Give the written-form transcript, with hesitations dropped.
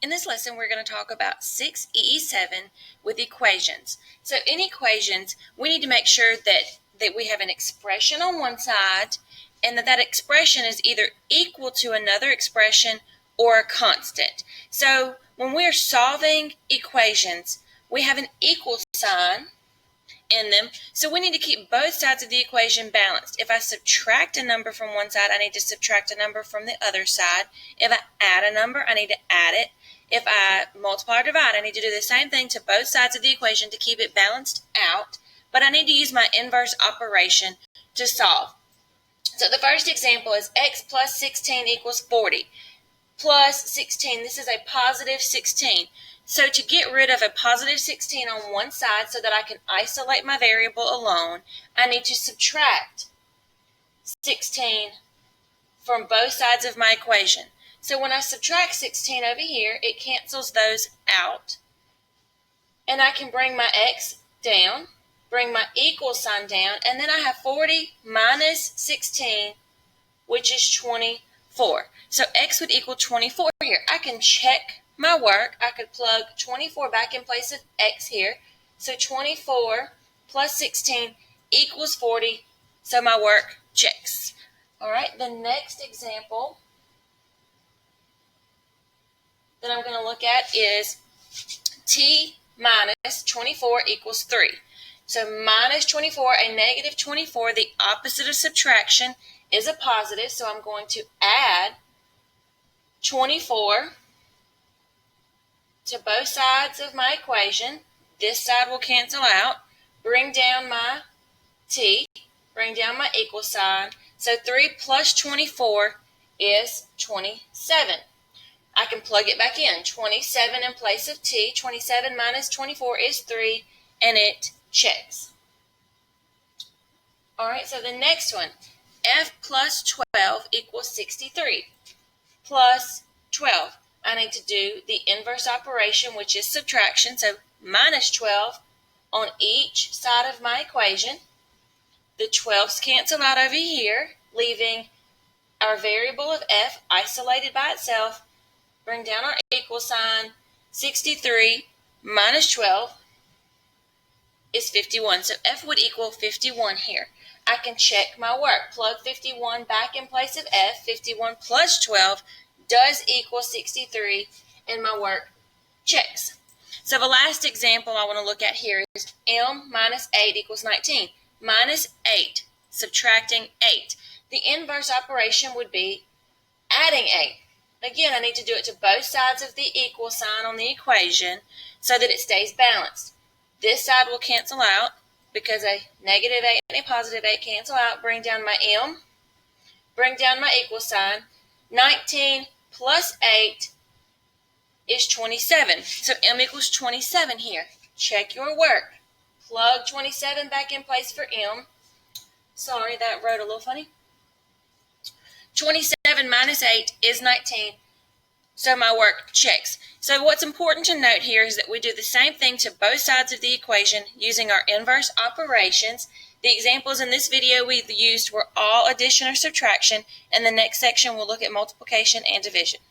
In this lesson, we're going to talk about 6.EE.7 with equations. So in equations, we need to make sure that we have an expression on one side and that expression is either equal to another expression or a constant. So when we're solving equations, we have an equal sign in them, so we need to keep both sides of the equation balanced. If I subtract a number from one side, I need to subtract a number from the other side. If I add a number, I need to add it. If I multiply or divide, I need to do the same thing to both sides of the equation to keep it balanced out, but I need to use my inverse operation to solve. So the first example is x plus 16 equals 40. Plus 16, this is a positive 16. So to get rid of a positive 16 on one side so that I can isolate my variable alone, I need to subtract 16 from both sides of my equation. So when I subtract 16 over here, it cancels those out. And I can bring my x down, bring my equal sign down, and then I have 40 minus 16, which is 24. So x would equal 24 here. I can check my work. I could plug 24 back in place of x here. So 24 plus 16 equals 40. So my work checks. All right, the next example that I'm going to look at is t minus 24 equals 3. So minus 24, a negative 24, the opposite of subtraction is a positive. So I'm going to add 24 to both sides of my equation. This side will cancel out. Bring down my t, bring down my equal sign. So 3 plus 24 is 27. I can plug it back in. 27 in place of t. 27 minus 24 is 3, and it checks. All right, so the next one, f plus 12 equals 63. Plus 12. I need to do the inverse operation, which is subtraction. So minus 12 on each side of my equation. The 12s cancel out over here, leaving our variable of f isolated by itself. Bring down our equal sign. 63 minus 12 is 51. So f would equal 51 here. I can check my work. Plug 51 back in place of f. 51 plus 12 does equal 63, and my work checks. So the last example I want to look at here is m minus 8 equals 19. Minus 8, subtracting 8. The inverse operation would be adding 8. Again, I need to do it to both sides of the equal sign on the equation so that it stays balanced. This side will cancel out because a negative 8 and a positive 8 cancel out. Bring down my m, bring down my equal sign. 19 plus 8 is 27. So m equals 27 here. Check your work. Plug 27 back in place for m. Sorry, that wrote a little funny. 27 minus 8 is 19. So my work checks. So what's important to note here is that we do the same thing to both sides of the equation using our inverse operations. The examples in this video we used were all addition or subtraction, and the next section we'll look at multiplication and division.